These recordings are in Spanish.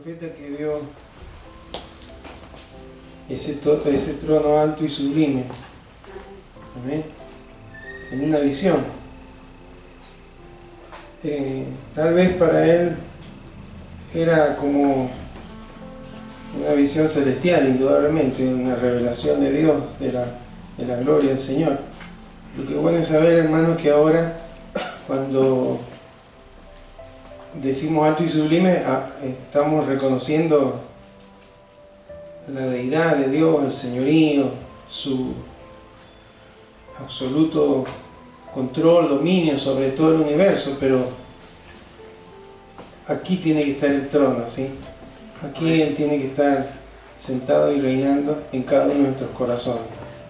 profeta que vio ese trono alto y sublime. Amén. En una visión. Tal vez para él era como una visión celestial, indudablemente, una revelación de Dios, de la gloria del Señor. Lo que es bueno es saber, hermanos, que ahora cuando decimos alto y sublime, estamos reconociendo la deidad de Dios, el señorío, su absoluto control, dominio sobre todo el universo, pero aquí tiene que estar el trono, ¿sí? Aquí Él tiene que estar sentado y reinando en cada uno de nuestros corazones.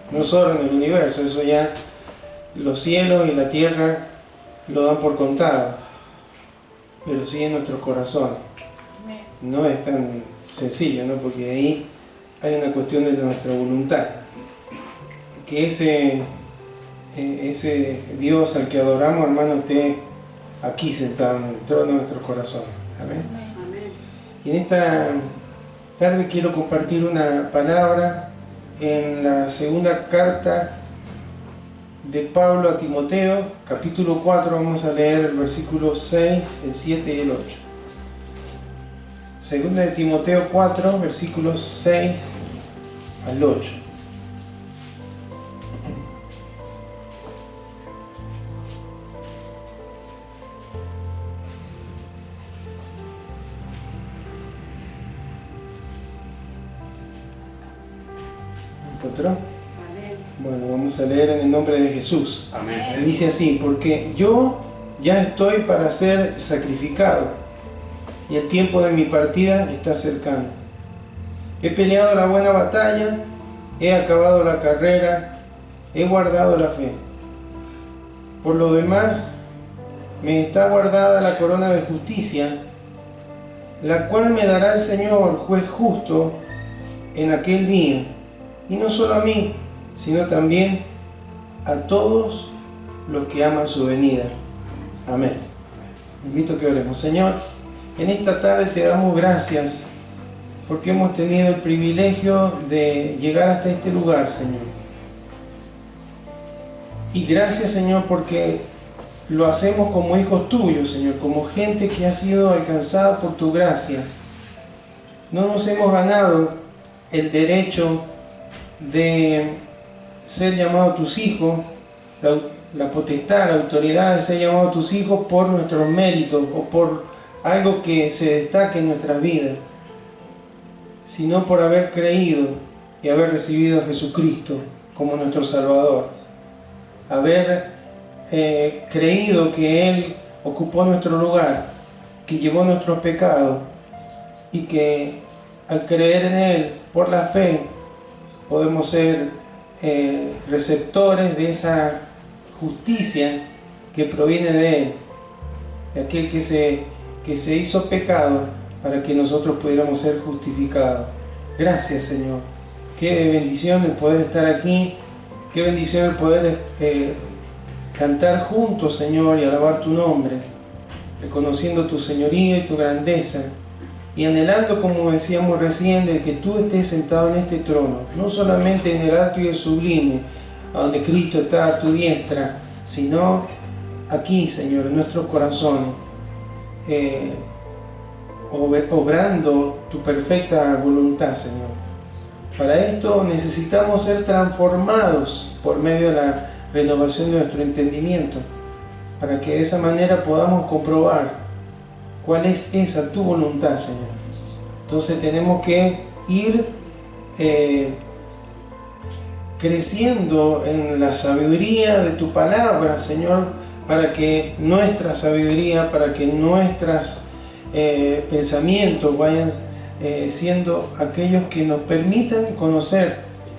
No solo en el universo, eso ya los cielos y la tierra lo dan por contado, pero sí en nuestros corazones. No es tan sencillo, ¿no? Porque ahí hay una cuestión de nuestra voluntad. Que ese Dios al que adoramos, hermano, esté aquí sentado en el trono de nuestros corazones. Amén. Amén. Y en esta tarde quiero compartir una palabra en la segunda carta de Pablo a Timoteo, capítulo 4, vamos a leer el versículo 6, el 7 y el 8. Segunda de Timoteo 4, versículos 6 al 8. ¿Encontró? Bueno, vamos a leer en el nombre de Jesús. Amén. Y dice así: porque yo ya estoy para ser sacrificado, y el tiempo de mi partida está cercano. He peleado la buena batalla, he acabado la carrera, he guardado la fe. Por lo demás, me está guardada la corona de justicia, la cual me dará el Señor, juez justo, en aquel día, y no solo a mí, sino también a todos los que aman su venida. Amén. Invito a que oremos. Señor, en esta tarde te damos gracias porque hemos tenido el privilegio de llegar hasta este lugar, Señor. Y gracias, Señor, porque lo hacemos como hijos tuyos, Señor, como gente que ha sido alcanzada por tu gracia. No nos hemos ganado el derecho de ser llamados tus hijos, la potestad, la autoridad de ser llamados tus hijos por nuestros méritos o por algo que se destaque en nuestras vidas, sino por haber creído y haber recibido a Jesucristo como nuestro Salvador, haber creído que Él ocupó nuestro lugar, que llevó nuestros pecados y que al creer en Él por la fe podemos ser receptores de esa justicia que proviene de Él, de aquel que se hizo pecado para que nosotros pudiéramos ser justificados. Gracias, Señor. Qué bendición el poder estar aquí, qué bendición el poder cantar juntos, Señor, y alabar tu nombre, reconociendo tu señorío y tu grandeza, y anhelando, como decíamos recién, de que tú estés sentado en este trono, no solamente en el alto y el sublime, a donde Cristo está a tu diestra, sino aquí, Señor, en nuestros corazones, obrando tu perfecta voluntad, Señor. Para esto necesitamos ser transformados por medio de la renovación de nuestro entendimiento, para que de esa manera podamos comprobar cuál es esa tu voluntad, Señor. Entonces tenemos que ir creciendo en la sabiduría de tu palabra, Señor, para que nuestra sabiduría, para que nuestros pensamientos vayan siendo aquellos que nos permitan conocer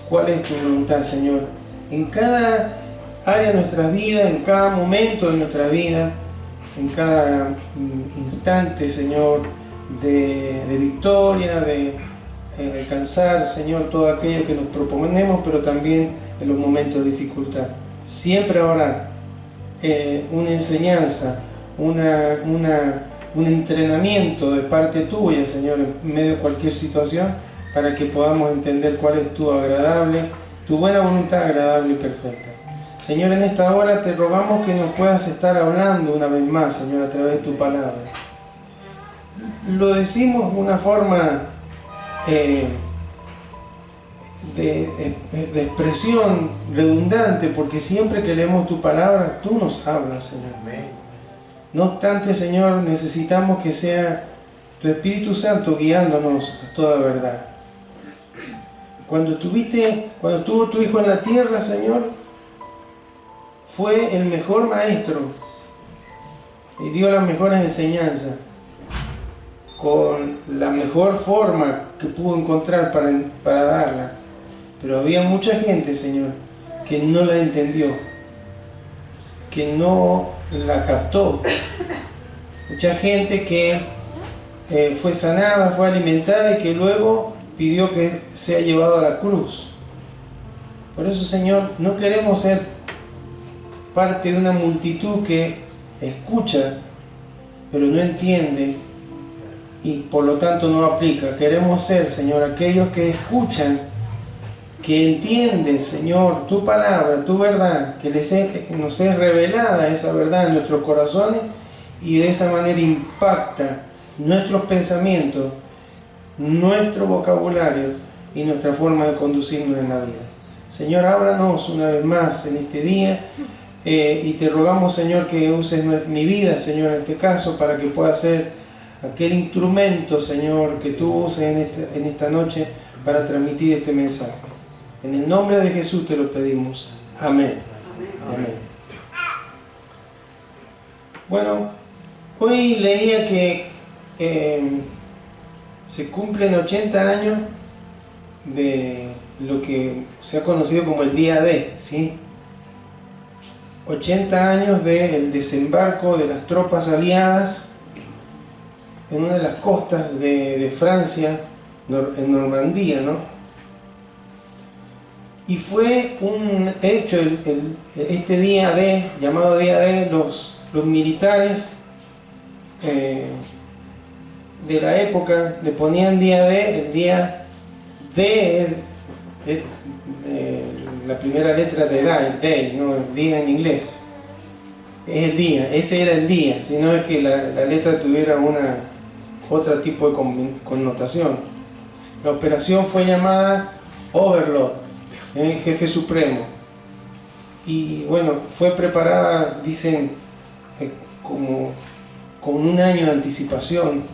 cuál es tu voluntad, Señor, en cada área de nuestra vida, en cada momento de nuestra vida, en cada instante, Señor, de victoria, de alcanzar, Señor, todo aquello que nos proponemos, pero también en los momentos de dificultad. Siempre habrá una enseñanza, una un entrenamiento de parte tuya, Señor, en medio de cualquier situación, para que podamos entender cuál es tu agradable, tu buena voluntad agradable y perfecta. Señor, en esta hora te rogamos que nos puedas estar hablando una vez más, Señor, a través de tu palabra. Lo decimos de una forma de expresión redundante, porque siempre que leemos tu palabra, tú nos hablas, Señor. No obstante, Señor, necesitamos que sea tu Espíritu Santo guiándonos a toda verdad. Cuando estuvo tu Hijo en la tierra, Señor, fue el mejor maestro y dio las mejores enseñanzas con la mejor forma que pudo encontrar para darla. Pero había mucha gente, Señor, que no la entendió, que no la captó. Mucha gente que fue sanada, fue alimentada y que luego pidió que sea llevado a la cruz. Por eso, Señor, no queremos ser parte de una multitud que escucha, pero no entiende y por lo tanto no aplica. Queremos ser, Señor, aquellos que escuchan, que entienden, Señor, tu palabra, tu verdad, que nos es revelada esa verdad en nuestros corazones y de esa manera impacta nuestros pensamientos, nuestro vocabulario y nuestra forma de conducirnos en la vida. Señor, háblanos una vez más en este día y te rogamos, Señor, que uses mi vida, Señor, en este caso, para que pueda ser aquel instrumento, Señor, que tú uses en esta noche para transmitir este mensaje. En el nombre de Jesús te lo pedimos. Amén. Amén. Bueno, hoy leía que se cumplen 80 años de lo que se ha conocido como el Día D, ¿sí? 80 años del desembarco de las tropas aliadas en una de las costas de Francia, en Normandía, ¿no? Y fue un hecho, este Día D, llamado Día D, los militares de la época le ponían Día D, el día D, la primera letra de day, no el día en inglés, es el día, ese era el día, si no es que la letra tuviera otro tipo de connotación. La operación fue llamada Overlord, el jefe supremo, y bueno, fue preparada, dicen, como con un año de anticipación.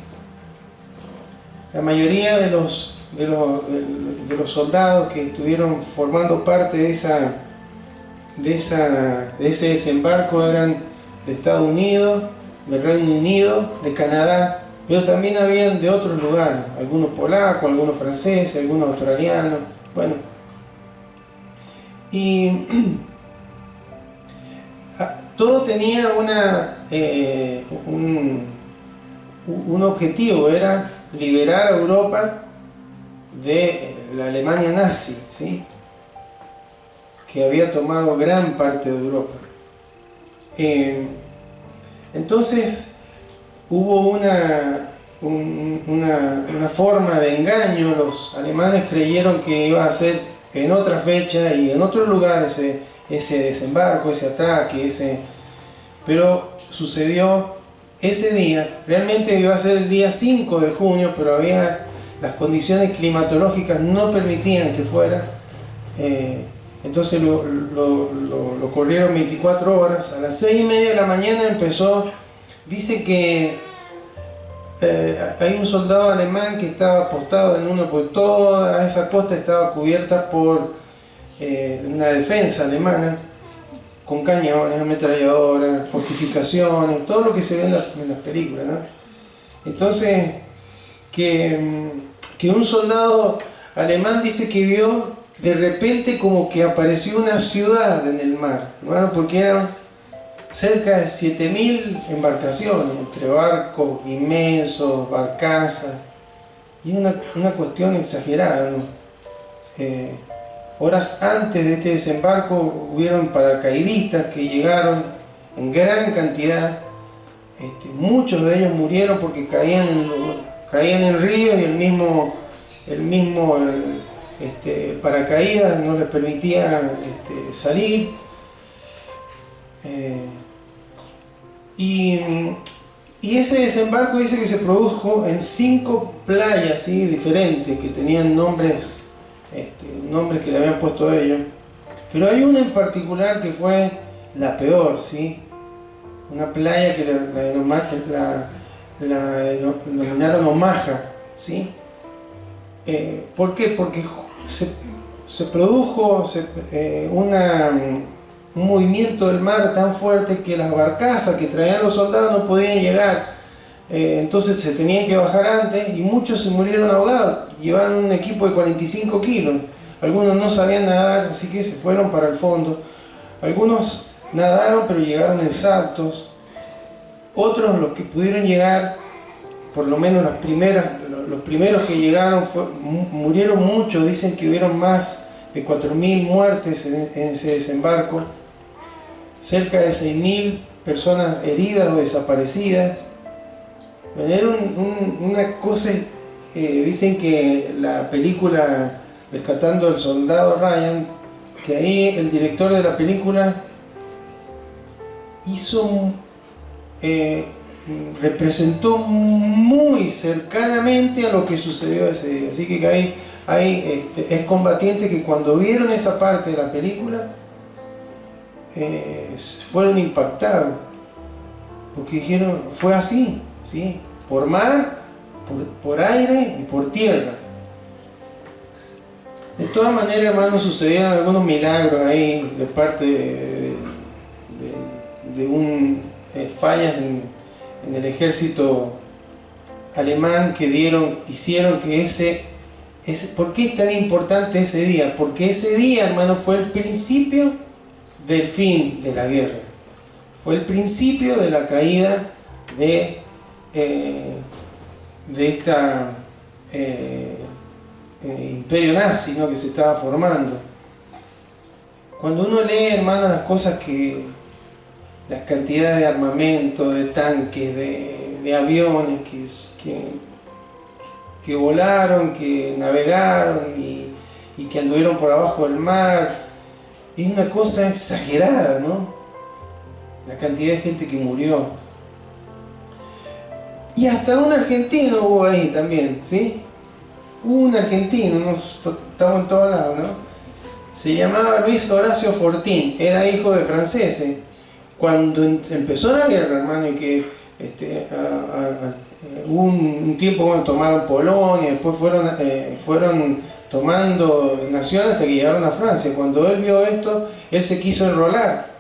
La mayoría de los soldados que estuvieron formando parte de ese desembarco eran de Estados Unidos, del Reino Unido, de Canadá, pero también habían de otros lugares, algunos polacos, algunos franceses, algunos australianos, bueno. Y todo tenía un objetivo, era liberar a Europa de la Alemania nazi, ¿sí? Que había tomado gran parte de Europa. Entonces hubo una forma de engaño. Los alemanes creyeron que iba a ser en otra fecha y en otro lugar ese desembarco, ese ataque, pero sucedió ese día. Realmente iba a ser el día 5 de junio, pero las condiciones climatológicas no permitían que fuera. Entonces lo corrieron 24 horas. A las 6:30 de la mañana empezó. Dice que hay un soldado alemán que estaba apostado porque toda esa costa estaba cubierta por una defensa alemana con cañones, ametralladoras, fortificaciones, todo lo que se ve en las películas, ¿no? Entonces, que un soldado alemán dice que vio de repente como que apareció una ciudad en el mar, ¿no? Porque eran cerca de 7.000 embarcaciones, entre barcos inmensos, barcazas, y una cuestión exagerada, ¿no? Horas antes de este desembarco hubieron paracaidistas que llegaron en gran cantidad muchos de ellos murieron porque caían en ríos y el mismo paracaídas no les permitía salir. Y ese desembarco dice que se produjo en 5 playas, ¿sí?, diferentes, que tenían nombres que le habían puesto ellos. Pero hay una en particular que fue la peor, ¿sí? Una playa que la denominaron Omaha, ¿sí? ¿Por qué? Porque se produjo un movimiento del mar tan fuerte que las barcazas que traían los soldados no podían llegar. Entonces se tenían que bajar antes y muchos se murieron ahogados. Llevaban un equipo de 45 kilos. Algunos no sabían nadar, así que se fueron para el fondo. Algunos nadaron pero llegaron exhaustos. Otros, los que pudieron llegar, por lo menos los primeros que llegaron, murieron muchos. Dicen que hubieron más de 4.000 muertes en ese desembarco. Cerca de 6.000 personas heridas o desaparecidas. Era una cosa, dicen que la película Rescatando al Soldado Ryan, que ahí el director de la película representó muy cercanamente a lo que sucedió ese día. Así que hay excombatientes que cuando vieron esa parte de la película fueron impactados, porque dijeron, fue así, ¿sí? Por mar, por aire y por tierra. De todas maneras, hermanos, sucedieron algunos milagros ahí de parte de fallas en el ejército alemán que hicieron que ¿por qué es tan importante ese día? Porque ese día, hermanos, fue el principio del fin de la guerra. Fue el principio de la caída de esta imperio nazi, ¿no?, que se estaba formando. Cuando uno lee, hermano, las cantidades de armamento, de tanques, de aviones que volaron, que navegaron y que anduvieron por abajo del mar, es una cosa exagerada, ¿no? La cantidad de gente que murió. Y hasta un argentino hubo ahí también, ¿sí? Un argentino, estamos en todos lados, ¿no? Se llamaba Luis Horacio Fortín, era hijo de franceses. Cuando empezó la guerra, hermano, y que hubo un tiempo cuando tomaron Polonia, después fueron tomando naciones hasta que llegaron a Francia. Cuando él vio esto, él se quiso enrolar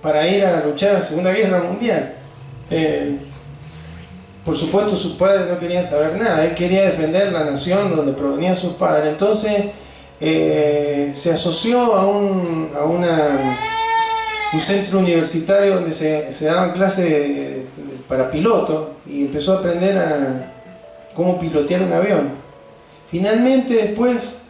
para ir a luchar en la Segunda Guerra Mundial. Por supuesto, sus padres no querían saber nada. Él quería defender la nación donde provenían sus padres. Entonces se asoció a un centro universitario donde se daban clases para pilotos y empezó a aprender cómo pilotear un avión. Finalmente, después,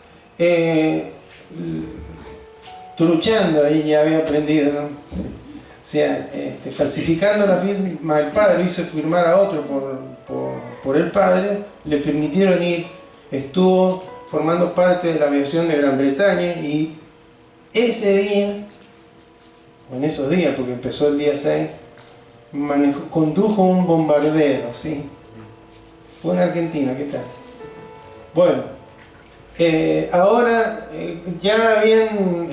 truchando, ahí ya había aprendido, ¿no? O sea, falsificando la firma del padre, hizo firmar a otro por el padre, le permitieron ir, estuvo formando parte de la aviación de Gran Bretaña y ese día, o en esos días, porque empezó el día 6, condujo un bombardero, ¿sí? Fue en Argentina, ¿qué tal? Bueno, ahora ya habían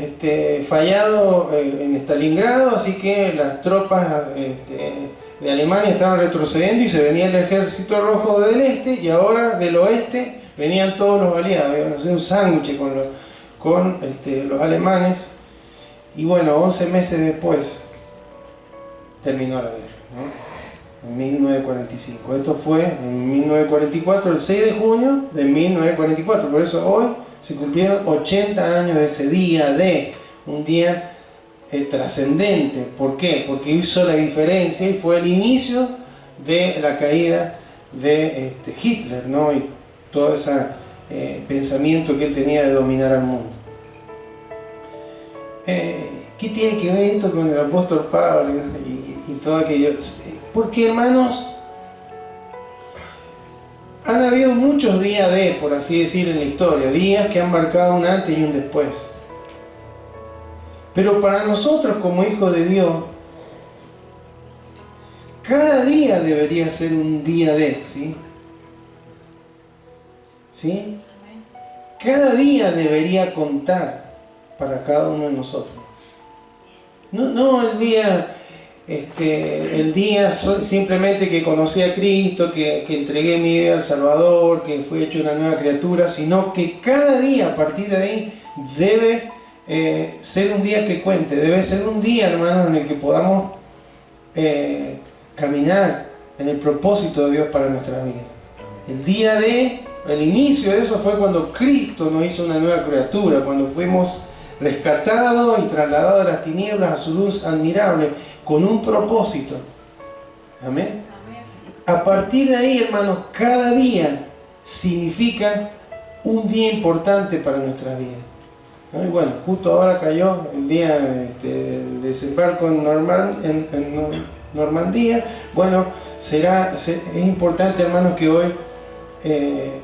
fallado en Stalingrado, así que las tropas de Alemania estaban retrocediendo y se venía el ejército rojo del este, y ahora del oeste venían todos los aliados. Iban a hacer un sándwich con los alemanes. Y bueno, 11 meses después terminó la guerra, ¿no? En 1945. Esto fue en 1944, el 6 de junio de 1944. Por eso hoy se cumplieron 80 años de ese día, un día trascendente. ¿Por qué? Porque hizo la diferencia y fue el inicio de la caída de Hitler, ¿no? Y todo ese pensamiento que él tenía de dominar al mundo. ¿Qué tiene que ver esto con el apóstol Pablo y todo aquello. Porque, hermanos, han habido muchos días por así decir, en la historia, días que han marcado un antes y un después. Pero para nosotros como hijos de Dios, cada día debería ser un día ¿sí? ¿Sí? Cada día debería contar para cada uno de nosotros. No el día simplemente que conocí a Cristo, que entregué mi vida al Salvador, que fui hecho una nueva criatura, sino que cada día a partir de ahí debe ser un día que cuente, debe ser un día, hermanos, en el que podamos caminar en el propósito de Dios para nuestra vida. El inicio de eso fue cuando Cristo nos hizo una nueva criatura, cuando fuimos rescatados y trasladados de las tinieblas a su luz admirable, con un propósito. Amén. A partir de ahí, hermanos, cada día significa un día importante para nuestra vida. ¿No? Y bueno, justo ahora cayó el día del desembarco en Normandía. Bueno, es importante, hermanos, que hoy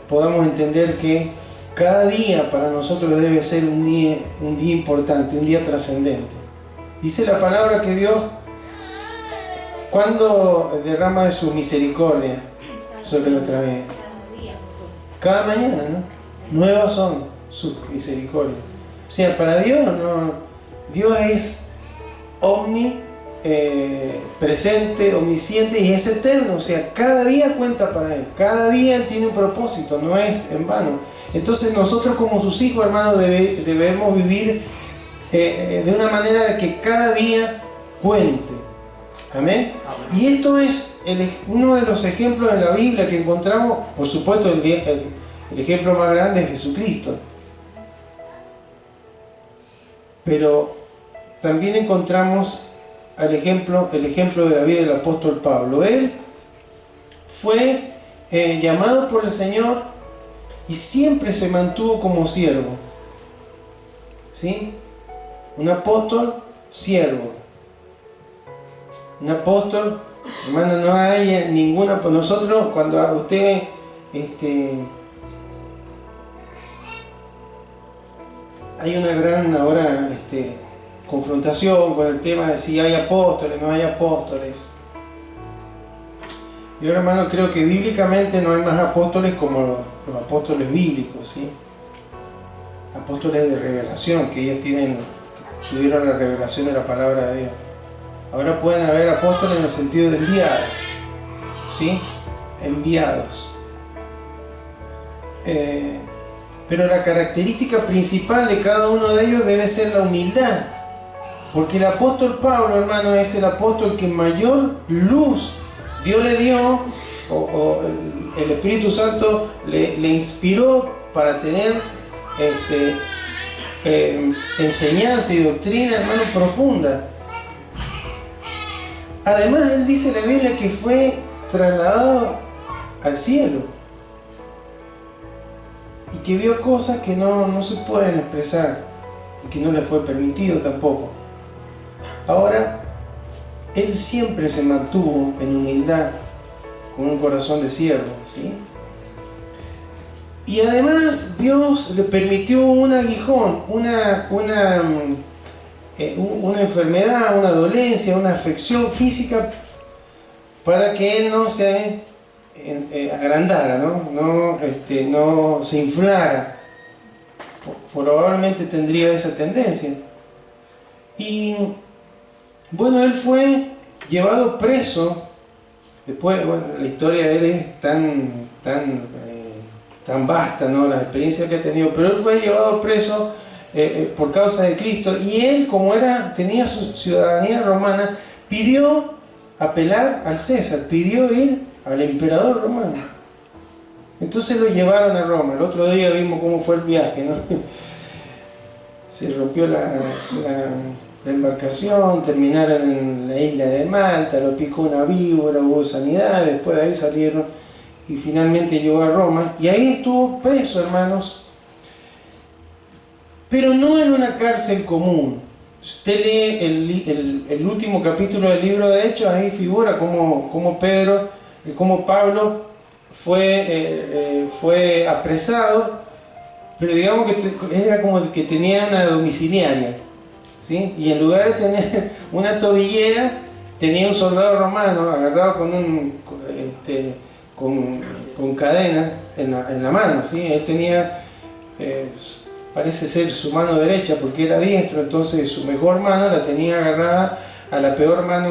podamos entender que cada día para nosotros debe ser un día importante, un día trascendente. Dice la palabra que Dios, cuando derrama de su misericordia sobre nuestra vida, cada mañana, ¿no? Nuevas son sus misericordias. O sea, para Dios, Dios es presente, omnisciente y es eterno. O sea, cada día cuenta para Él, cada día tiene un propósito, no es en vano. Entonces nosotros como sus hijos, hermanos, debemos vivir de una manera de que cada día cuente. Amén. Y esto es uno de los ejemplos en la Biblia que encontramos. Por supuesto, el ejemplo más grande es Jesucristo. Pero también encontramos el ejemplo de la vida del apóstol Pablo. Él fue llamado por el Señor y siempre se mantuvo como siervo. ¿Sí? Un apóstol siervo. Un apóstol, hermano, no hay ninguna. Nosotros, cuando usted hay una gran ahora confrontación con el tema de si hay apóstoles, no hay apóstoles. Yo, hermano, creo que bíblicamente no hay más apóstoles como los apóstoles bíblicos, ¿sí? Apóstoles de revelación, que ellos tuvieron la revelación de la palabra de Dios. Ahora pueden haber apóstoles en el sentido de enviados, ¿sí? Enviados. Pero la característica principal de cada uno de ellos debe ser la humildad. Porque el apóstol Pablo, hermano, es el apóstol que mayor luz Dios le dio, o el Espíritu Santo le inspiró para tener enseñanza y doctrina, hermano, profunda. Además, él dice en la Biblia que fue trasladado al cielo y que vio cosas que no se pueden expresar y que no le fue permitido tampoco. Ahora, él siempre se mantuvo en humildad, con un corazón de siervo, ¿sí? Y además Dios le permitió un aguijón, una enfermedad, una dolencia, una afección física, para que él no se agrandara, no se inflara. Probablemente tendría esa tendencia. Y bueno, él fue llevado preso. Después, bueno, la historia de él es tan vasta, ¿no? Las experiencias que ha tenido, pero él fue llevado preso por causa de Cristo, y él, como tenía su ciudadanía romana, pidió apelar al César, pidió ir al emperador romano. Entonces lo llevaron a Roma. El otro día vimos cómo fue el viaje, ¿no? Se rompió la embarcación, terminaron en la isla de Malta, lo picó una víbora, hubo sanidad, después de ahí salieron y finalmente llegó a Roma, y ahí estuvo preso, hermanos, pero no en una cárcel común, Si usted lee el último capítulo del libro de Hechos, ahí figura cómo Pablo fue apresado, pero digamos que era como que tenía una domiciliaria, ¿sí? Y en lugar de tener una tobillera, tenía un soldado romano agarrado con cadena en la mano, ¿sí? Él tenía, parece ser su mano derecha porque era diestro, entonces su mejor mano la tenía agarrada a la peor mano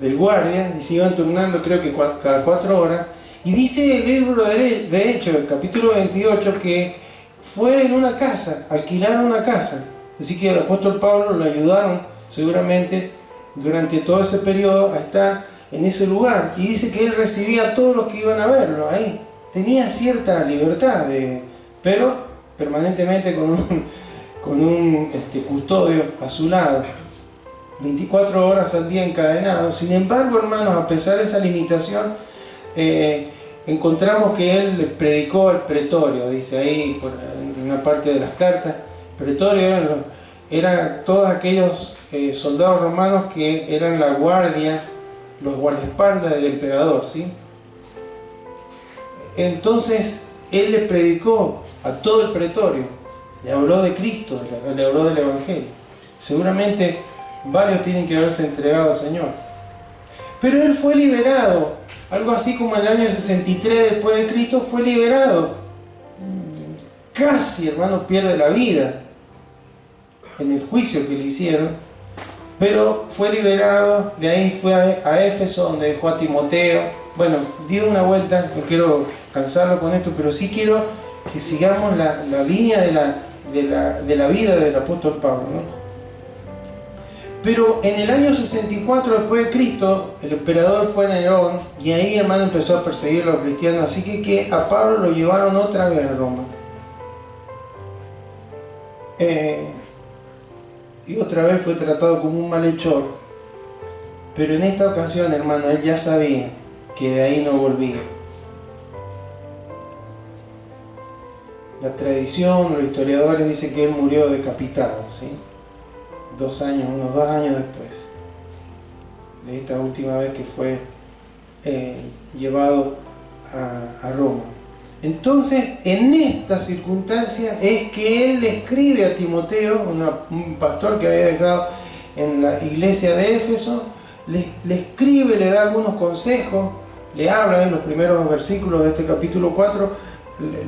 del guardia, y se iban turnando, creo que cada 4 horas. Y dice el libro de Hechos, el capítulo 28, que fue en una casa, alquilaron una casa. Así que el apóstol Pablo lo ayudaron seguramente durante todo ese periodo a estar en ese lugar. Y dice que él recibía a todos los que iban a verlo ahí. Tenía cierta libertad, pero permanentemente con un custodio a su lado. 24 horas al día encadenado. Sin embargo, hermanos, a pesar de esa limitación, encontramos que él predicó al pretorio, dice ahí en una parte de las cartas. Pretorio eran todos aquellos soldados romanos que eran la guardia, los guardaespaldas del emperador, ¿sí? Entonces él le predicó a todo el pretorio, le habló de Cristo, le habló del Evangelio. Seguramente varios tienen que haberse entregado al Señor. Pero él fue liberado, algo así como en el año 63 después de Cristo, fue liberado. Casi, hermano, pierde la vida en el juicio que le hicieron, pero fue liberado. De ahí fue a Éfeso, donde dejó a Timoteo. Bueno, dio una vuelta, no quiero cansarlo con esto, pero sí quiero que sigamos la línea de la vida del apóstol Pablo, ¿no? Pero en el año 64 después de Cristo, el emperador fue Nerón, y ahí, hermano, empezó a perseguir a los cristianos. Así que a Pablo lo llevaron otra vez a Roma. Y otra vez fue tratado como un malhechor. Pero en esta ocasión, hermano, él ya sabía que de ahí no volvía. La tradición, los historiadores dicen que él murió decapitado, ¿sí? Unos 2 años después de esta última vez que fue llevado a Roma. Entonces, en esta circunstancia es que él le escribe a Timoteo, un pastor que había dejado en la iglesia de Éfeso, le escribe, le da algunos consejos, le habla en los primeros versículos de este capítulo 4,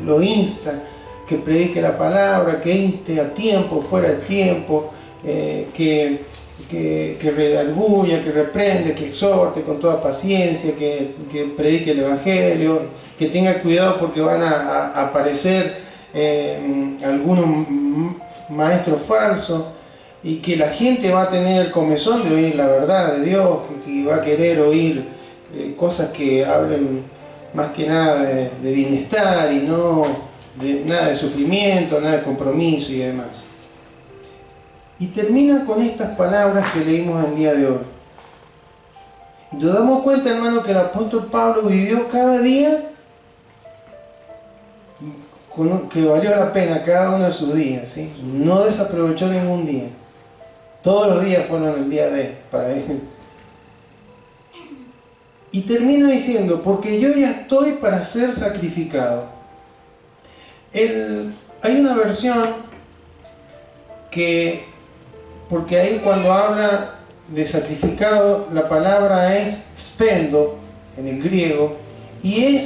lo insta, que predique la palabra, que inste a tiempo, fuera de tiempo, que redarguya, que reprende, que exhorte con toda paciencia, que predique el Evangelio, que tenga cuidado porque van a aparecer algunos maestros falsos, y que la gente va a tener comezón de oír la verdad de Dios, que va a querer oír cosas que hablen más que nada de bienestar y no de nada de sufrimiento, nada de compromiso y demás. Y termina con estas palabras que leímos el día de hoy. Y nos damos cuenta, hermano, que el apóstol Pablo vivió cada día que valió la pena cada uno de sus días, ¿sí? No desaprovechó ningún día. Todos los días fueron el día de para él. Y termina diciendo, porque yo ya estoy para ser sacrificado. Hay una versión porque ahí cuando habla de sacrificado, la palabra es spendo en el griego, y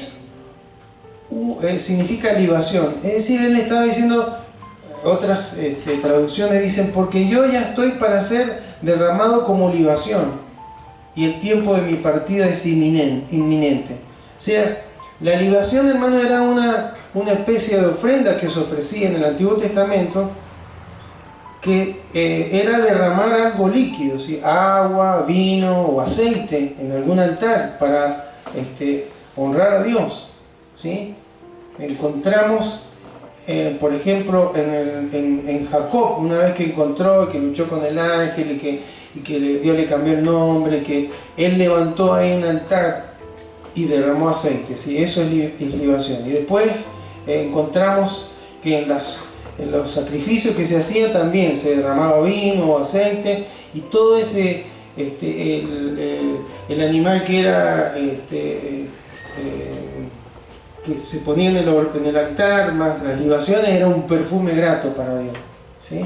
significa libación. Es decir, él estaba diciendo, otras traducciones dicen, porque yo ya estoy para ser derramado como libación, y el tiempo de mi partida es inminente. O sea, la libación, hermano, era una especie de ofrenda que se ofrecía en el Antiguo Testamento, que era derramar algo líquido, ¿sí? Agua, vino o aceite en algún altar para honrar a Dios, ¿sí? Encontramos, por ejemplo, en Jacob, una vez que encontró, que luchó con el ángel y que Dios le cambió el nombre, que él levantó ahí un altar y derramó aceite, ¿sí? Eso es libación. Y después encontramos que en los sacrificios que se hacían también se derramaba vino o aceite, y todo ese, el animal que era, que se ponía en el altar, más las libaciones, era un perfume grato para Dios, ¿sí?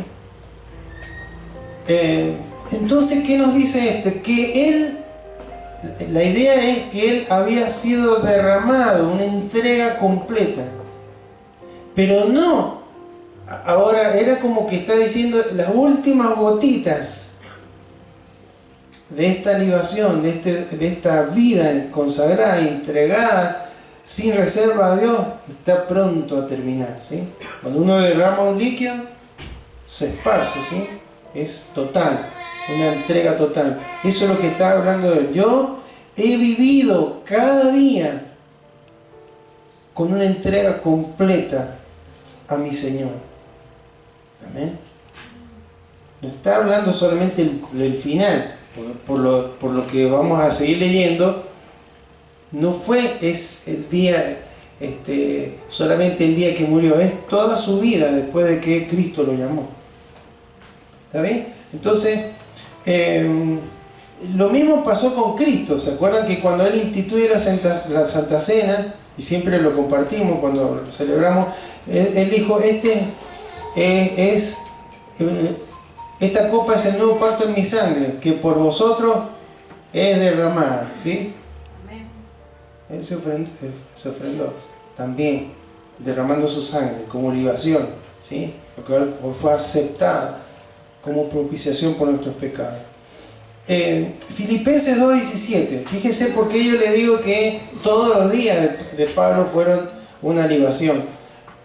Entonces, ¿qué nos dice Que Él, la idea es que Él había sido derramado, una entrega completa. Pero no, ahora era como que está diciendo las últimas gotitas de esta libación, de esta vida consagrada, entregada, sin reserva a Dios, está pronto a terminar, ¿sí? Cuando uno derrama un líquido, se esparce, ¿sí? Es total, una entrega total. Eso es lo que está hablando de él. Yo he vivido cada día con una entrega completa a mi Señor. Amén. No está hablando solamente del final, por lo que vamos a seguir leyendo. No es el día, solamente el día que murió, es toda su vida después de que Cristo lo llamó. ¿Está bien? Entonces, lo mismo pasó con Cristo. ¿Se acuerdan que cuando Él instituye la Santa Cena, y siempre lo compartimos cuando lo celebramos, Él dijo, esta copa es el nuevo pacto en mi sangre, que por vosotros es derramada, ¿sí? Él se ofrendó también, derramando su sangre como libación, ¿sí? Porque fue aceptada como propiciación por nuestros pecados. Filipenses 2:17, fíjese por qué yo le digo que todos los días de Pablo fueron una libación.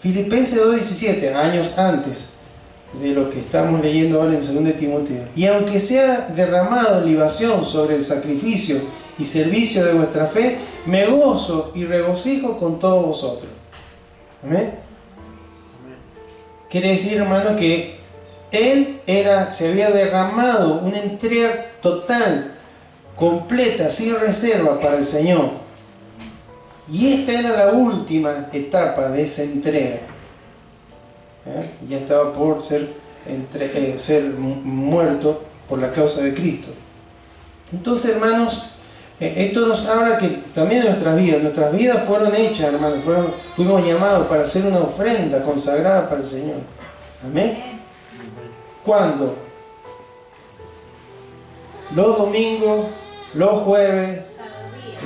Filipenses 2:17, años antes de lo que estamos leyendo ahora en 2 Timoteo. Y aunque sea derramado libación sobre el sacrificio y servicio de vuestra fe, me gozo y regocijo con todos vosotros. ¿Amén? Quiere decir, hermano, que Él se había derramado una entrega total, completa, sin reserva para el Señor. Y esta era la última etapa de esa entrega. Ya estaba por ser muerto por la causa de Cristo. Entonces, hermanos, esto nos habla que también de nuestras vidas fueron hechas, hermanos, fuimos llamados para hacer una ofrenda consagrada para el Señor. Amén. ¿Cuándo? Los domingos, los jueves,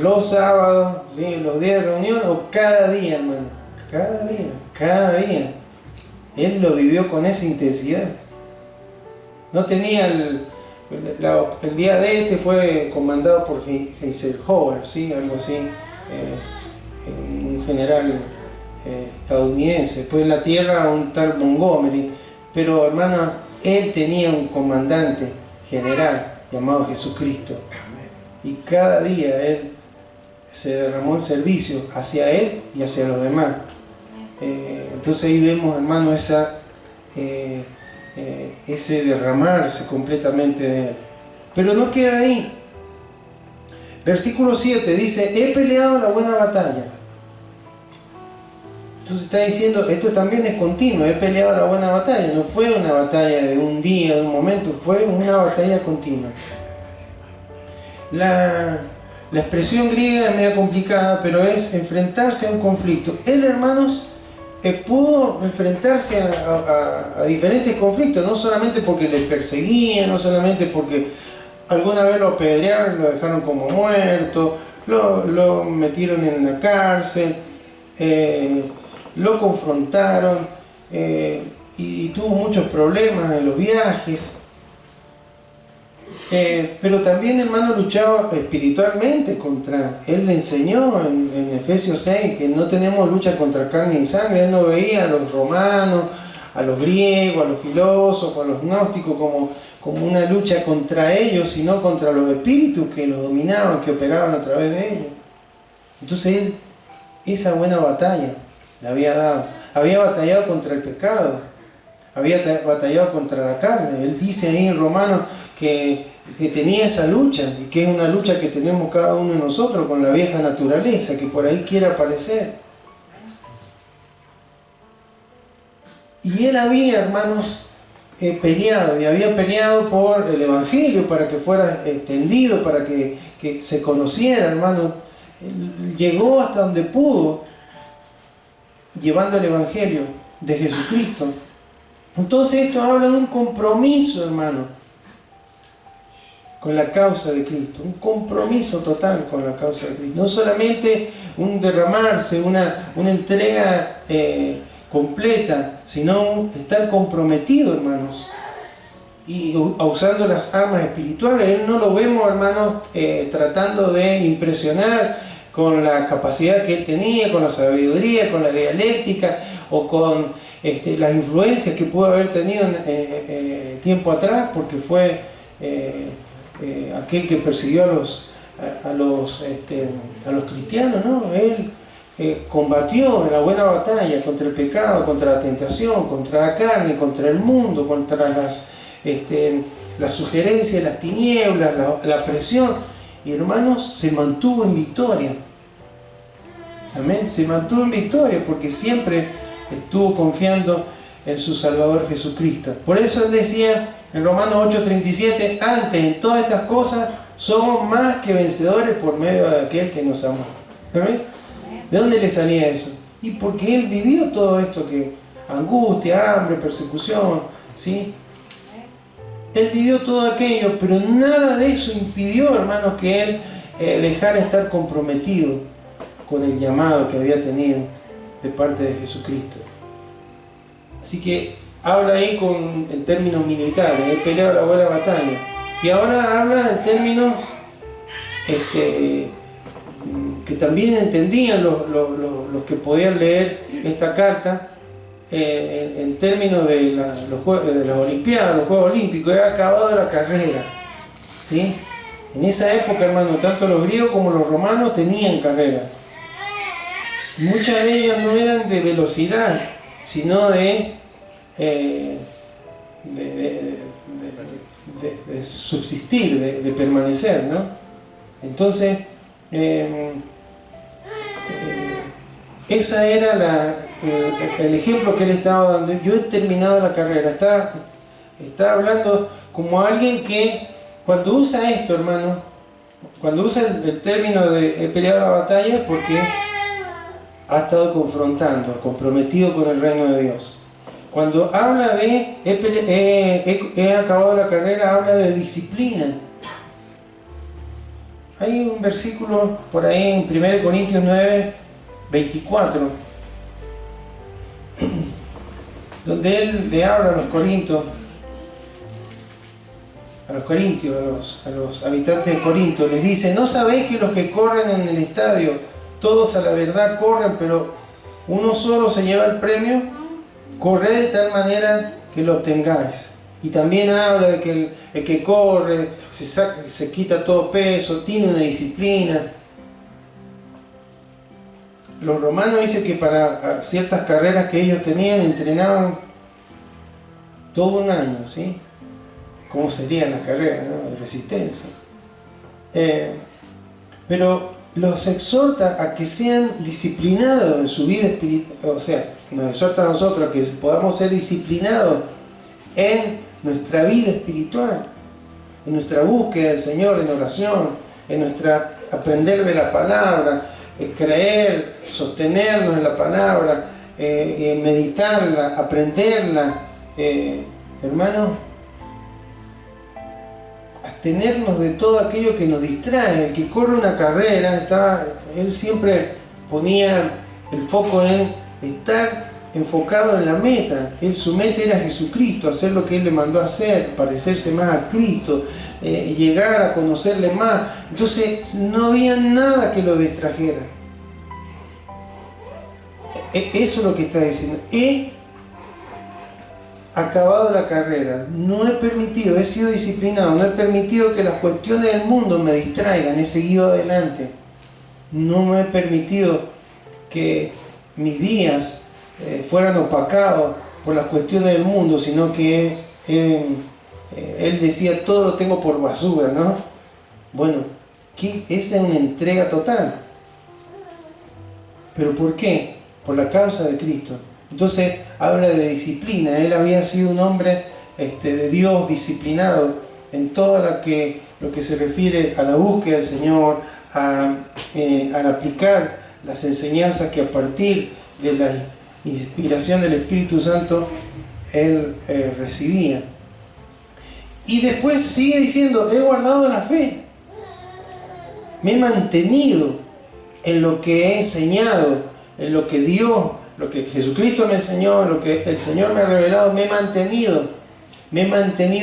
los sábados, ¿sí? Los días de reunión, o cada día, hermano. Cada día. Él lo vivió con esa intensidad. No tenía el día de fue comandado por Eisenhower, ¿sí? Algo así, un general estadounidense. Después en la tierra un tal Montgomery. Pero, hermano, él tenía un comandante general llamado Jesucristo, y cada día él se derramó en servicio hacia él y hacia los demás. Entonces ahí vemos, hermano, ese derramarse completamente de él. Pero no queda ahí. Versículo 7 dice: he peleado la buena batalla. Entonces está diciendo, esto también es continuo, he peleado la buena batalla. No fue una batalla de un día, de un momento, fue una batalla continua. La expresión griega es media complicada, pero es enfrentarse a un conflicto. Él, hermanos, pudo enfrentarse a diferentes conflictos, no solamente porque le perseguían, no solamente porque alguna vez lo apedrearon, lo dejaron como muerto, lo metieron en la cárcel, lo confrontaron, y tuvo muchos problemas en los viajes. Pero también, hermano, luchaba espiritualmente él le enseñó en Efesios 6 que no tenemos lucha contra carne y sangre. Él no veía a los romanos, a los griegos, a los filósofos, a los gnósticos como una lucha contra ellos, sino contra los espíritus que los dominaban, que operaban a través de ellos. Entonces él, esa buena batalla la había dado. Había batallado contra el pecado, había batallado contra la carne. Él dice ahí en Romanos que tenía esa lucha, y que es una lucha que tenemos cada uno de nosotros con la vieja naturaleza que por ahí quiere aparecer. Y él había, hermanos, peleado, y había peleado por el Evangelio, para que fuera extendido, para que se conociera, hermanos. Llegó hasta donde pudo, llevando el Evangelio de Jesucristo. Entonces esto habla de un compromiso, hermano, con la causa de Cristo, un compromiso total con la causa de Cristo. No solamente un derramarse, una entrega completa, sino estar comprometido, hermanos, y usando las armas espirituales. Él no lo vemos, hermanos, tratando de impresionar con la capacidad que él tenía, con la sabiduría, con la dialéctica, o con las influencias que pudo haber tenido tiempo atrás, porque fue aquel que persiguió a los cristianos, ¿no? Él combatió en la buena batalla contra el pecado, contra la tentación, contra la carne, contra el mundo, contra las sugerencias, las tinieblas, la presión. Y, hermanos, se mantuvo en victoria. Amén. Se mantuvo en victoria porque siempre estuvo confiando en su Salvador Jesucristo. Por eso él decía en Romanos 8:37, antes en todas estas cosas somos más que vencedores por medio de aquel que nos amó. ¿Amén? ¿De dónde le salía eso? Y porque él vivió todo esto, que angustia, hambre, persecución, ¿sí? Él vivió todo aquello, pero nada de eso impidió, hermanos, que él dejara estar comprometido con el llamado que había tenido de parte de Jesucristo. Así que habla ahí en términos militares, él peleaba la buena batalla. Y ahora habla en términos que también entendían los que podían leer esta carta, en términos de las Olimpiadas, los Juegos Olímpicos. He acabado la carrera, ¿sí? En esa época, hermano, tanto los griegos como los romanos tenían carrera. Muchas de ellas no eran de velocidad, sino de subsistir, de permanecer, ¿no? Entonces, esa era el ejemplo que él estaba dando. Yo he terminado la carrera. Está hablando como alguien que, cuando usa esto, hermano, cuando usa el término de he peleado la batalla, es porque ha estado confrontando, comprometido con el reino de Dios. Cuando habla de he acabado la carrera, habla de disciplina. Hay un versículo por ahí en 1 Corintios 9:24, donde él le habla a los corintios, a los habitantes de Corinto, les dice: ¿no sabéis que los que corren en el estadio, todos a la verdad corren, pero uno solo se lleva el premio? Corred de tal manera que lo obtengáis. Y también habla de que el que corre se quita todo peso, tiene una disciplina. Los romanos dicen que para ciertas carreras que ellos tenían, entrenaban todo un año, ¿sí? ¿Cómo sería la carrera, ¿no? De resistencia. Pero los exhorta a que sean disciplinados en su vida espiritual. O sea, nos exhorta a nosotros a que podamos ser disciplinados en nuestra vida espiritual, en nuestra búsqueda del Señor, en oración, en nuestra aprender de la palabra, creer, sostenernos en la palabra, meditarla, aprenderla, hermanos, abstenernos de todo aquello que nos distrae. El que corre una carrera, él siempre ponía el foco en estar enfocado en la meta. Su meta era Jesucristo, hacer lo que Él le mandó a hacer, parecerse más a Cristo, llegar a conocerle más. Entonces no había nada que lo distrajera. Eso es lo que está diciendo. He acabado la carrera, no he permitido, he sido disciplinado, no he permitido que las cuestiones del mundo me distraigan, he seguido adelante. No me he permitido que mis días fueran opacados por las cuestiones del mundo, sino que él decía: todo lo tengo por basura, ¿no? Bueno, esa es una entrega total. ¿Pero por qué? Por la causa de Cristo. Entonces habla de disciplina. Él había sido un hombre de Dios, disciplinado en todo lo que se refiere a la búsqueda del Señor, al aplicar las enseñanzas que a partir de la inspiración del Espíritu Santo él recibía. Y después sigue diciendo: he guardado la fe, me he mantenido en lo que he enseñado, en lo que Dios, lo que Jesucristo me enseñó, en lo que el Señor me ha revelado. Me he mantenido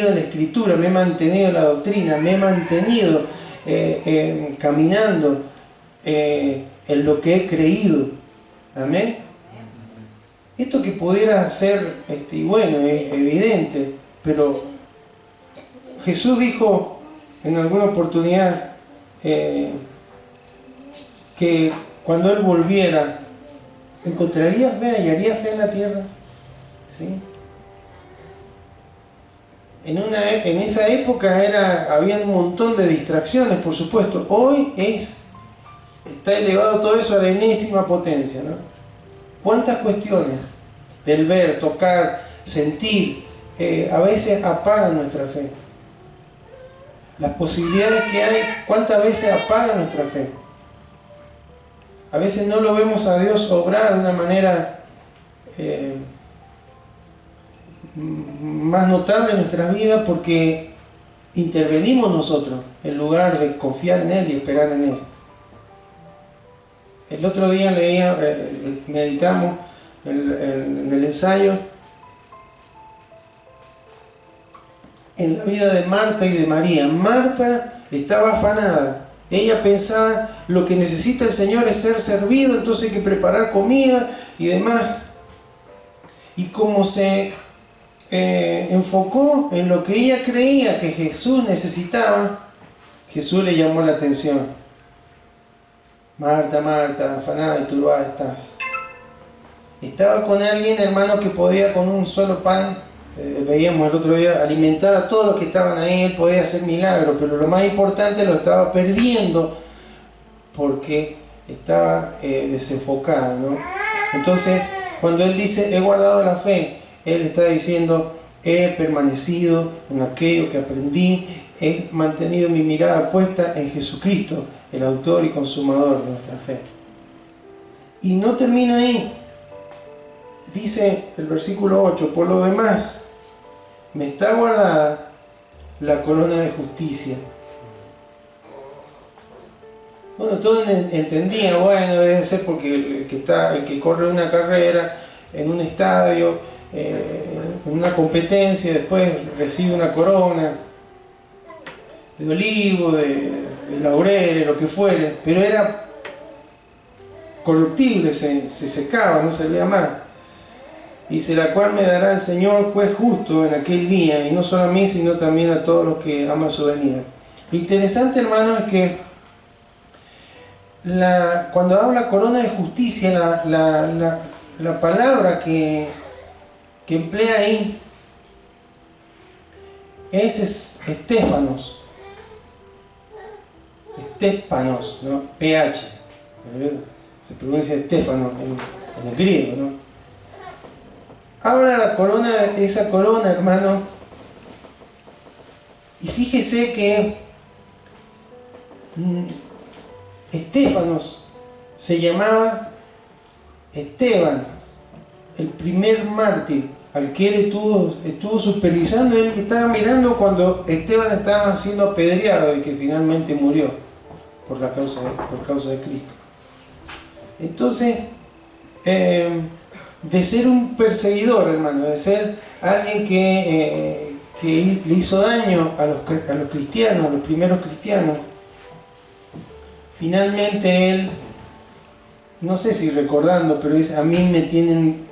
en la Escritura, me he mantenido en la doctrina, me he mantenido caminando en lo que he creído. Amén. Esto que pudiera ser, y bueno, es evidente, pero Jesús dijo en alguna oportunidad que cuando Él volviera, ¿encontrarías fe? ¿Hallarías fe en la tierra? ¿Sí? En esa época había un montón de distracciones, por supuesto. Hoy está elevado todo eso a la enésima potencia, ¿no? ¿Cuántas cuestiones del ver, tocar, sentir, a veces apagan nuestra fe? Las posibilidades que hay, ¿cuántas veces apagan nuestra fe? A veces no lo vemos a Dios obrar de una manera más notable en nuestras vidas porque intervenimos nosotros en lugar de confiar en Él y esperar en Él. El otro día meditamos en el ensayo en la vida de Marta y de María. Marta estaba afanada. Ella pensaba: lo que necesita el Señor es ser servido, entonces hay que preparar comida y demás. Y como se enfocó en lo que ella creía que Jesús necesitaba, Jesús le llamó la atención: Marta, Marta, afanada y turbada estás. Estaba con alguien, hermano, que podía con un solo pan, veíamos el otro día, alimentar a todos los que estaban ahí. Él podía hacer milagros, pero lo más importante lo estaba perdiendo porque estaba desenfocado, ¿no? Entonces, cuando Él dice: he guardado la fe, Él está diciendo: he permanecido en aquello que aprendí, he mantenido mi mirada puesta en Jesucristo, el autor y consumador de nuestra fe. Y no termina ahí. Dice el versículo 8: por lo demás, me está guardada la corona de justicia. Bueno, todos entendían: bueno, debe ser porque el que corre una carrera en un estadio, en una competencia, después recibe una corona de olivo, de laureles, lo que fuere, pero era corruptible, se secaba, no servía más. Dice: la cual me dará el Señor juez justo en aquel día, y no solo a mí, sino también a todos los que aman su venida. Lo interesante, hermano, es que cuando habla corona de justicia, la palabra que emplea ahí es Estéfanos, ¿no? PH, se pronuncia Estéfanos en el griego, ¿no? Habla la corona, esa corona, hermano, y fíjese que Estéfanos se llamaba Esteban, el primer mártir al que él estuvo supervisando. Él estaba mirando cuando Esteban estaba siendo apedreado y que finalmente murió por causa de Cristo. Entonces, de ser un perseguidor, hermano, de ser alguien que le hizo daño a los cristianos, a los primeros cristianos, finalmente él, no sé si recordando, pero dice: a mí me tienen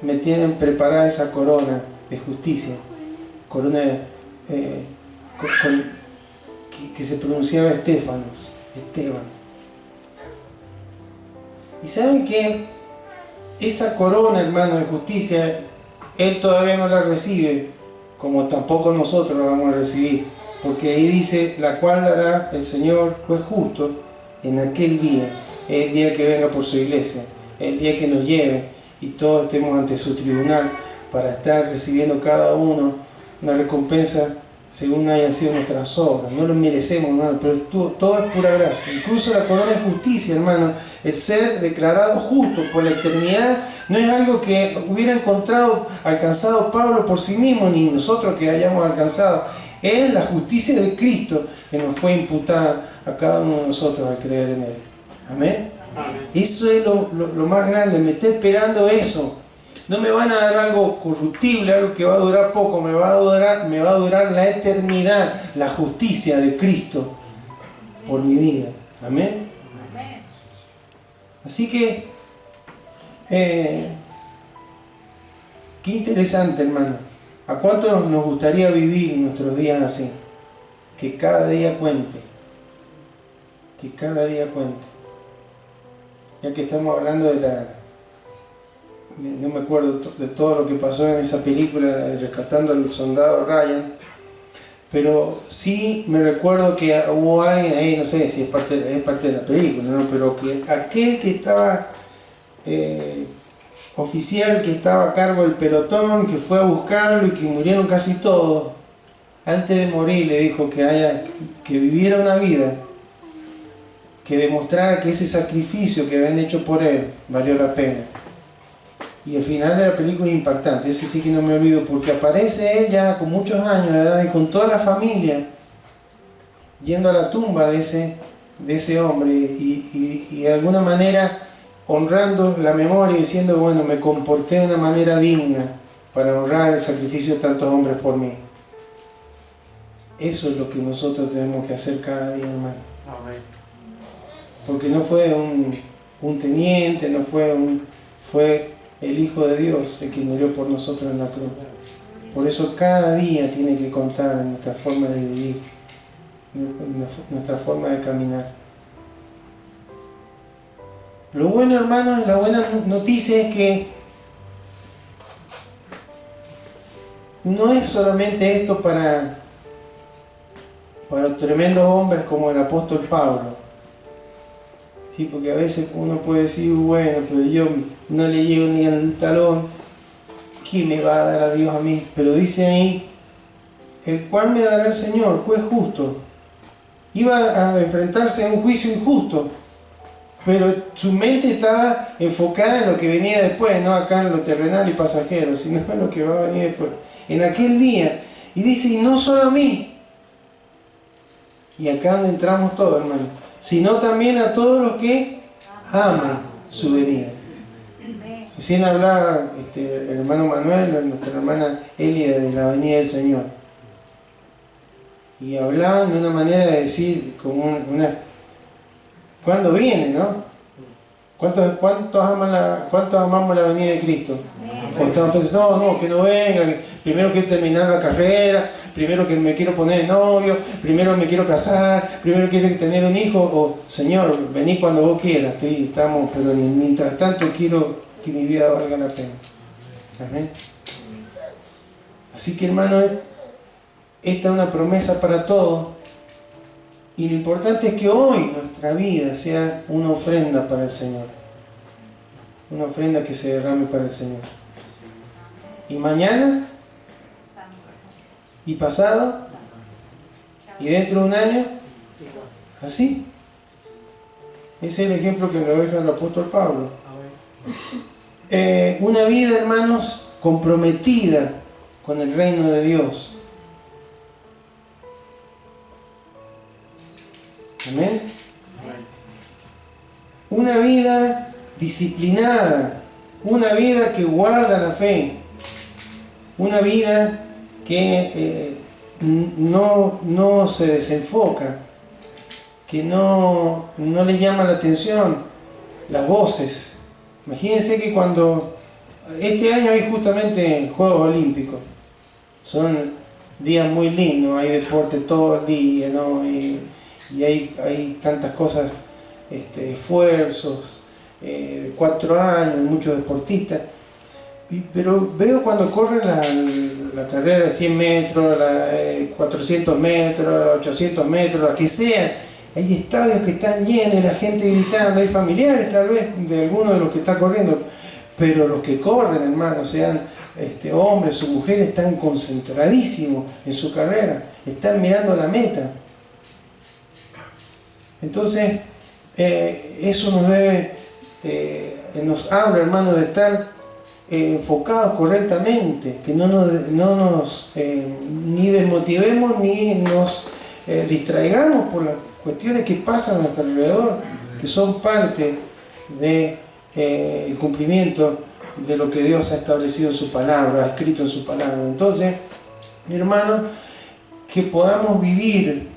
preparada esa corona de justicia, corona que se pronunciaba Esteban. Y saben que esa corona, hermano, de justicia, él todavía no la recibe, como tampoco nosotros la vamos a recibir, porque ahí dice: la cual dará el Señor juez justo en aquel día, el día que venga por su iglesia, el día que nos lleve. y todos estemos ante su tribunal para estar recibiendo cada uno una recompensa según hayan sido nuestras obras. No lo merecemos, hermano, pero todo es pura gracia. Incluso la corona de justicia, hermano, el ser declarado justo por la eternidad, no es algo que hubiera alcanzado Pablo por sí mismo, ni nosotros que hayamos alcanzado. Es la justicia de Cristo que nos fue imputada a cada uno de nosotros al creer en Él. Amén. Amén. Eso es lo más grande, me está esperando eso. No me van a dar algo corruptible, algo que va a durar poco, me va a durar la eternidad, la justicia de Cristo por mi vida. Amén. Así que, qué interesante, hermano. ¿A cuánto nos gustaría vivir nuestros días así? Que cada día cuente. Que cada día cuente. Ya que estamos hablando no me acuerdo de todo lo que pasó en esa película de Rescatando al Soldado Ryan, pero sí me recuerdo que hubo alguien ahí, no sé si es parte de la película, ¿no? Pero que aquel que estaba oficial que estaba a cargo del pelotón, que fue a buscarlo y que murieron casi todos, antes de morir le dijo que viviera una vida que demostrara que ese sacrificio que habían hecho por él valió la pena. Y el final de la película es impactante, ese sí que no me olvido, porque aparece ella con muchos años de edad y con toda la familia yendo a la tumba de ese hombre y de alguna manera honrando la memoria y diciendo, bueno, me comporté de una manera digna para honrar el sacrificio de tantos hombres por mí. Eso es lo que nosotros tenemos que hacer cada día, hermano. Amén. Porque no fue un teniente, fue el Hijo de Dios el que murió por nosotros en la cruz. Por eso cada día tiene que contar en nuestra forma de vivir, nuestra forma de caminar. Lo bueno, hermanos, la buena noticia es que no es solamente esto para tremendos hombres como el apóstol Pablo. Sí, porque a veces uno puede decir, bueno, pero yo no le llego ni al talón, ¿quién me va a dar a Dios a mí? Pero dice ahí, el cual me dará el Señor, juez justo. Iba a enfrentarse a un juicio injusto, pero su mente estaba enfocada en lo que venía después, no acá en lo terrenal y pasajero, sino en lo que va a venir después, en aquel día. Y dice, y no solo a mí, y acá donde entramos todos, hermano, sino también a todos los que aman su venida. Recién hablaba el hermano Manuel, nuestra hermana Elia, de la venida del Señor. Y hablaban de una manera de decir, como ¿cuándo viene, no? ¿Cuántos amamos la venida de Cristo? O estamos pensando, no, que no venga, que primero quiero terminar la carrera, primero que me quiero poner de novio, primero me quiero casar, primero quiero tener un hijo, o Señor, vení cuando vos quieras, pero mientras tanto quiero que mi vida valga la pena. Amén. Así que, hermano, esta es una promesa para todos, y lo importante es que hoy nuestra vida sea una ofrenda para el Señor, una ofrenda que se derrame para el Señor. Y mañana, y pasado, y dentro de un año, así. Ese es el ejemplo que nos deja el apóstol Pablo. Una vida, hermanos, comprometida con el reino de Dios. Amén. Una vida disciplinada, una vida que guarda la fe, una vida que no se desenfoca, que no le llama la atención las voces. Imagínense que cuando este año hay justamente Juegos Olímpicos, son días muy lindos, hay deporte todo el día, ¿no? Y hay tantas cosas, esfuerzos, de 4 años, muchos deportistas. Pero veo cuando corren la carrera de 100 metros, 400 metros, 800 metros, la que sea, hay estadios que están llenos, la gente gritando, hay familiares tal vez de alguno de los que está corriendo, pero los que corren, hermanos, sean hombres o mujeres, están concentradísimos en su carrera, están mirando la meta. Entonces, eso nos debe, nos habla, hermanos, de estar enfocados correctamente, que no nos ni desmotivemos ni nos distraigamos por las cuestiones que pasan a nuestro alrededor, que son parte del cumplimiento de lo que Dios ha establecido en su palabra, ha escrito en su palabra. Entonces, mi hermano, que podamos vivir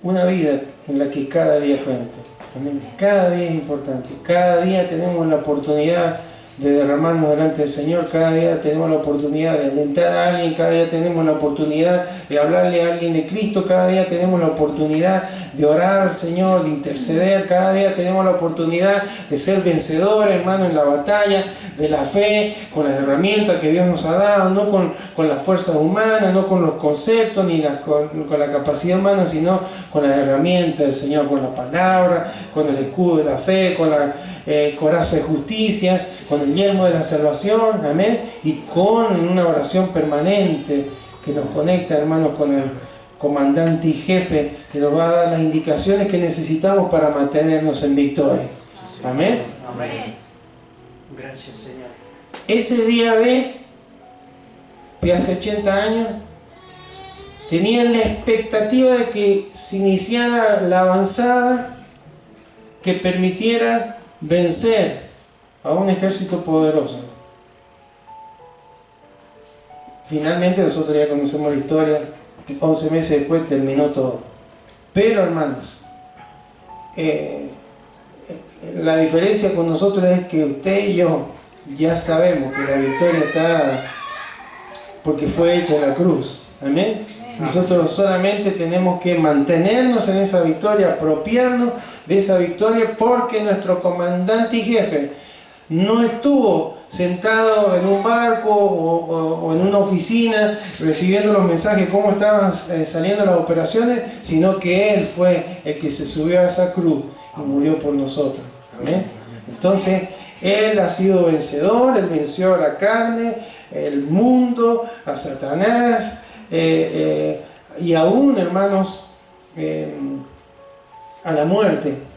una vida en la que cada día cuente. Amén. Cada día es importante, cada día tenemos la oportunidad de derramarnos delante del Señor, cada día tenemos la oportunidad de alentar a alguien, cada día tenemos la oportunidad de hablarle a alguien de Cristo, cada día tenemos la oportunidad de orar al Señor, de interceder, cada día tenemos la oportunidad de ser vencedores, hermano, en la batalla de la fe, con las herramientas que Dios nos ha dado, no con las fuerzas humanas, no con los conceptos, ni con la capacidad humana, sino con las herramientas del Señor, con la palabra, con el escudo de la fe, con la coraza de justicia, con el yelmo de la salvación, amén, y con una oración permanente que nos conecta, hermanos, con el comandante y jefe, que nos va a dar las indicaciones que necesitamos para mantenernos en victoria. Amén. Amén. Gracias, Señor. Ese día de hace 80 años, tenían la expectativa de que se iniciara la avanzada que permitiera vencer a un ejército poderoso. Finalmente nosotros ya conocemos la historia, 11 meses después terminó todo. Pero, hermanos, la diferencia con nosotros es que usted y yo ya sabemos que la victoria está porque fue hecha en la cruz. Amén. Nosotros solamente tenemos que mantenernos en esa victoria, apropiarnos de esa victoria, porque nuestro comandante y jefe no estuvo sentado en un barco o en una oficina recibiendo los mensajes de cómo estaban saliendo las operaciones, sino que Él fue el que se subió a esa cruz y murió por nosotros. ¿Amén? Entonces, Él ha sido vencedor, Él venció a la carne, el mundo, a Satanás, y aún, hermanos, a la muerte.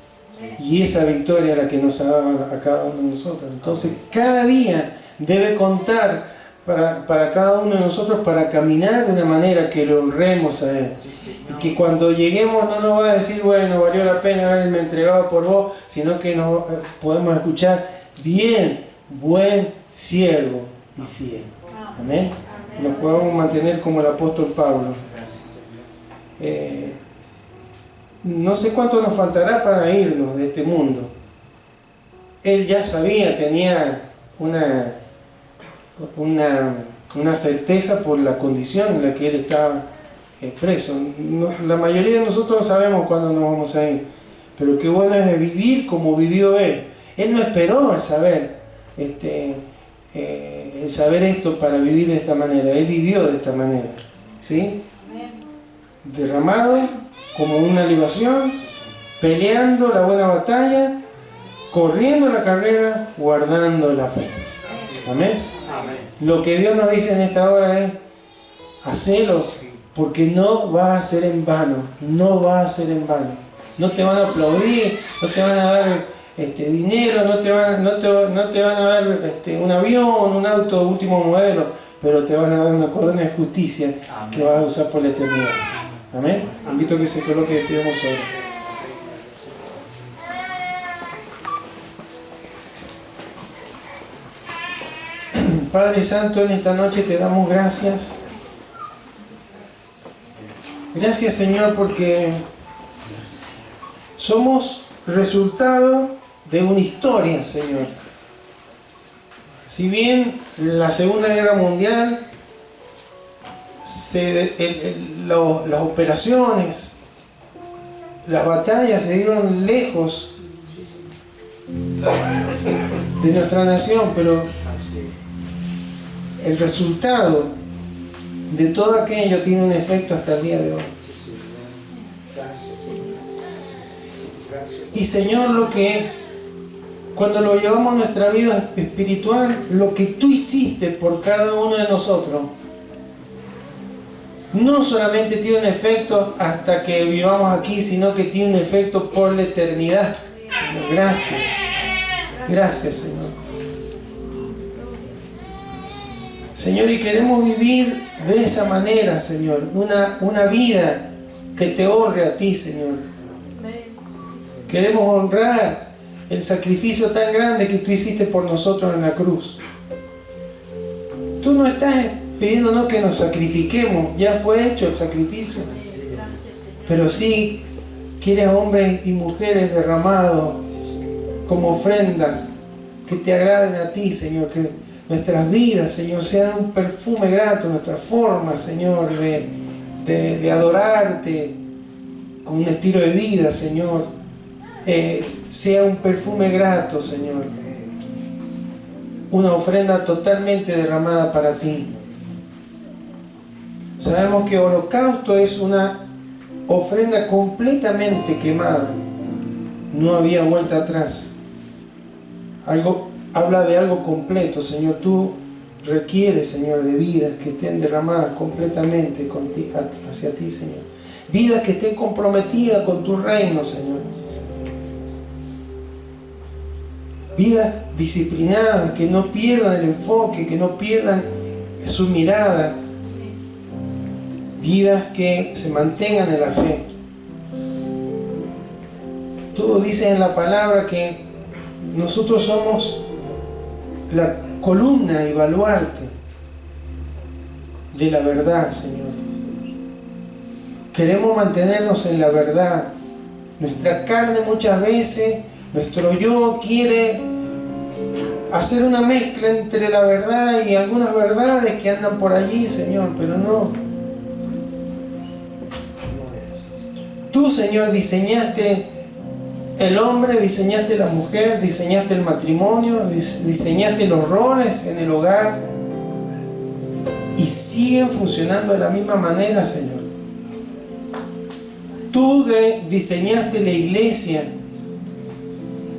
Y esa victoria es la que nos ha dado a cada uno de nosotros. Entonces, cada día debe contar para cada uno de nosotros para caminar de una manera que lo honremos a Él. Y que cuando lleguemos no nos va a decir, bueno, valió la pena haberme entregado por vos, sino que nos podemos escuchar, bien, buen siervo y fiel. Amén. Nos podemos mantener como el apóstol Pablo. No sé cuánto nos faltará para irnos de este mundo. Él ya sabía, tenía una certeza por la condición en la que él estaba preso. La mayoría de nosotros no sabemos cuándo nos vamos a ir, pero qué bueno es vivir como vivió él. Él no esperó el saber esto para vivir de esta manera. Él vivió de esta manera, ¿sí? Derramado como una libación, peleando la buena batalla, corriendo la carrera, guardando la fe. Amén. Amén. Lo que Dios nos dice en esta hora es, hacelo, porque no va a ser en vano, no va a ser en vano. No te van a aplaudir, no te van a dar dinero, no te van a dar un avión, un auto último modelo, pero te van a dar una corona de justicia. Amén. Que vas a usar por la eternidad. Amén. Invito a que se coloque de pie, vamos a orar. Padre Santo, en esta noche te damos gracias. Gracias, Señor, porque somos resultado de una historia, Señor. Si bien la Segunda Guerra Mundial, las operaciones, las batallas se dieron lejos de nuestra nación, pero el resultado de todo aquello tiene un efecto hasta el día de hoy. Y Señor, lo que cuando lo llevamos a nuestra vida espiritual, lo que tú hiciste por cada uno de nosotros, no solamente tiene un efecto hasta que vivamos aquí, sino que tiene un efecto por la eternidad. Gracias. Gracias, Señor. Señor, y queremos vivir de esa manera, Señor. Una vida que te honre a ti, Señor. Queremos honrar el sacrificio tan grande que tú hiciste por nosotros en la cruz. Tú no estás pidiéndonos que nos sacrifiquemos, ya fue hecho el sacrificio. Pero sí quieres hombres y mujeres derramados como ofrendas que te agraden a ti, Señor, que nuestras vidas, Señor, sean un perfume grato, nuestra forma, Señor, de adorarte con un estilo de vida, Señor, sea un perfume grato, Señor, una ofrenda totalmente derramada para ti. Sabemos que holocausto es una ofrenda completamente quemada, no había vuelta atrás. Habla de algo completo, Señor. Tú requieres, Señor, de vidas que estén derramadas completamente hacia ti, Señor. Vidas que estén comprometidas con tu reino, Señor. Vidas disciplinadas, que no pierdan el enfoque, que no pierdan su mirada. Vidas que se mantengan en la fe. Tú dices en la palabra que nosotros somos la columna y baluarte de la verdad, Señor. Queremos mantenernos en la verdad. Nuestra carne muchas veces, nuestro yo quiere hacer una mezcla entre la verdad y algunas verdades que andan por allí, Señor, pero no. Tú, Señor, diseñaste el hombre, diseñaste la mujer, diseñaste el matrimonio, diseñaste los roles en el hogar y siguen funcionando de la misma manera, Señor. Tú diseñaste la iglesia,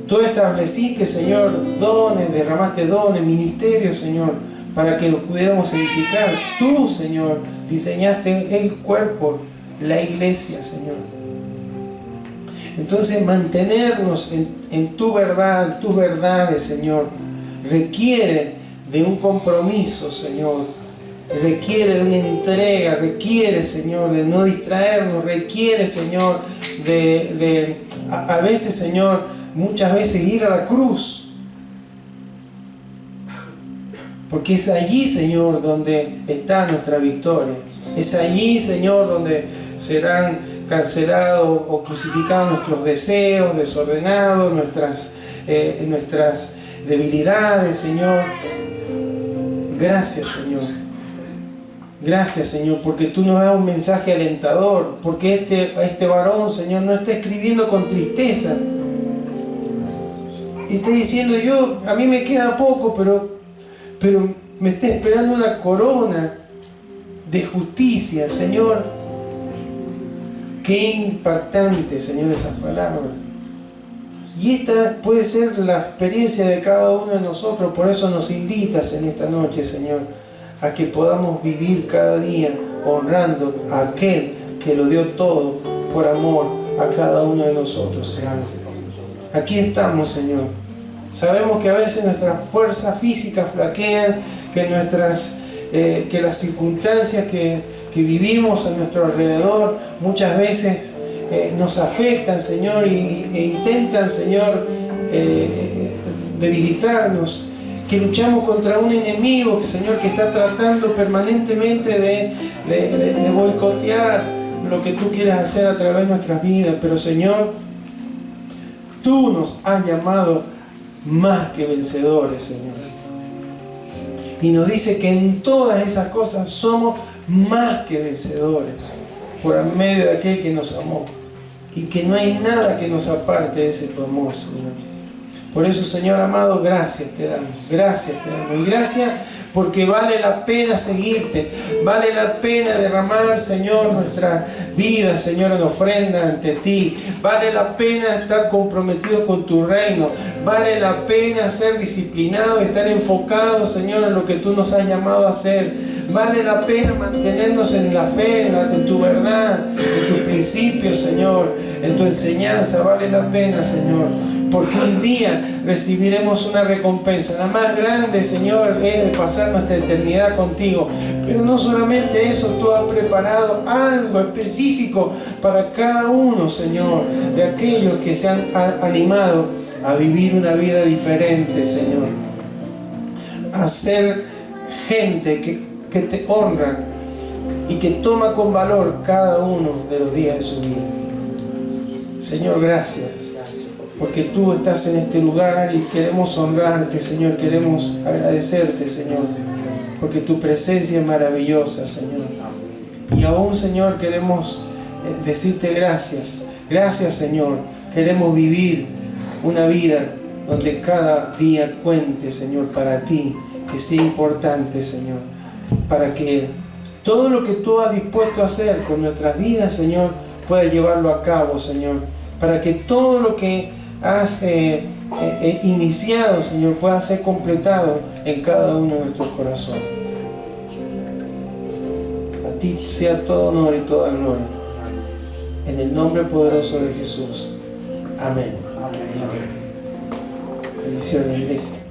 tú estableciste, Señor, dones, derramaste dones, ministerios, Señor, para que los pudiéramos edificar. Tú, Señor, diseñaste el cuerpo, la iglesia, Señor. Entonces mantenernos en tu verdad, tus verdades, Señor, requiere de un compromiso, Señor, requiere de una entrega, requiere, Señor, de no distraernos, requiere, Señor, a veces, Señor, muchas veces ir a la cruz, porque es allí, Señor, donde está nuestra victoria, es allí, Señor, donde serán cancelados o crucificados nuestros deseos desordenados, nuestras debilidades, Señor. Gracias, Señor. Gracias, Señor, porque tú nos das un mensaje alentador, porque este varón, Señor, no está escribiendo con tristeza y está diciendo: a mí me queda poco, pero me está esperando una corona de justicia, Señor. Qué impactante, Señor, esas palabras. Y esta puede ser la experiencia de cada uno de nosotros. Por eso nos invitas en esta noche, Señor, a que podamos vivir cada día honrando a aquel que lo dio todo por amor a cada uno de nosotros, Señor. Aquí estamos, Señor. Sabemos que a veces nuestras fuerzas físicas flaquean, que las circunstancias que vivimos a nuestro alrededor muchas veces nos afectan, Señor, e intentan, Señor, debilitarnos, que luchamos contra un enemigo, Señor, que está tratando permanentemente de boicotear lo que tú quieres hacer a través de nuestras vidas. Pero, Señor, tú nos has llamado más que vencedores, Señor, y nos dice que en todas esas cosas somos más que vencedores por medio de aquel que nos amó, y que no hay nada que nos aparte de ese tu amor, Señor. Por eso, Señor amado, gracias te damos, y gracias porque vale la pena seguirte, vale la pena derramar, Señor, nuestra vida, Señor, en ofrenda ante ti, vale la pena estar comprometido con tu reino, vale la pena ser disciplinado y estar enfocado, Señor, en lo que tú nos has llamado a hacer, vale la pena mantenernos en la fe, en tu verdad, en tus principios, Señor, en tu enseñanza, vale la pena, Señor, porque un día recibiremos una recompensa. La más grande, Señor, es de pasar nuestra eternidad contigo. Pero no solamente eso, tú has preparado algo específico para cada uno, Señor, de aquellos que se han animado a vivir una vida diferente, Señor. A ser gente que te honra y que toma con valor cada uno de los días de su vida. Señor, gracias. Porque tú estás en este lugar y queremos honrarte, Señor, queremos agradecerte, Señor, porque tu presencia es maravillosa, Señor. Y aún, Señor, queremos decirte gracias. Gracias, Señor. Queremos vivir una vida donde cada día cuente, Señor, para ti, que sea importante, Señor, para que todo lo que tú has dispuesto a hacer con nuestras vidas, Señor, puedas llevarlo a cabo, Señor, para que todo lo que has iniciado, Señor, pueda ser completado en cada uno de nuestros corazones. A ti sea todo honor y toda gloria. En el nombre poderoso de Jesús. Amén. Amén. Bendiciones, iglesia.